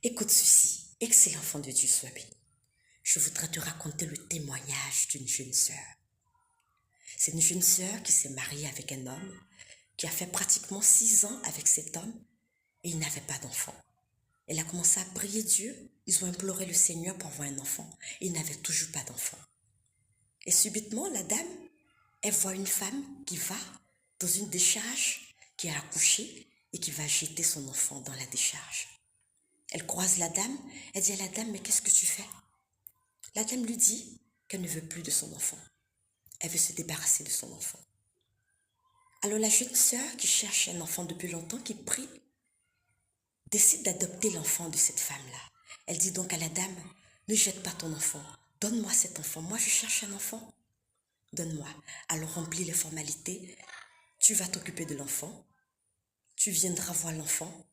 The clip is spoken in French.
Écoute ceci, excellent enfant de Dieu, sois béni. Je voudrais te raconter le témoignage d'une jeune sœur. C'est une jeune sœur qui s'est mariée avec un homme, qui a fait pratiquement 6 ans avec cet homme et il n'avait pas d'enfant. Elle a commencé à prier Dieu, ils ont imploré le Seigneur pour avoir un enfant et il n'avait toujours pas d'enfant. Et subitement, la dame, elle voit une femme qui va dans une décharge, qui a accouché et qui va jeter son enfant dans la décharge. Elle croise la dame, elle dit à la dame, mais qu'est-ce que tu fais? La dame lui dit qu'elle ne veut plus de son enfant. Elle veut se débarrasser de son enfant. Alors la jeune sœur qui cherche un enfant depuis longtemps, qui prie, décide d'adopter l'enfant de cette femme-là. Elle dit donc à la dame, ne jette pas ton enfant, donne-moi cet enfant, moi je cherche un enfant, donne-moi. Alors remplis les formalités, tu vas t'occuper de l'enfant, tu viendras voir l'enfant,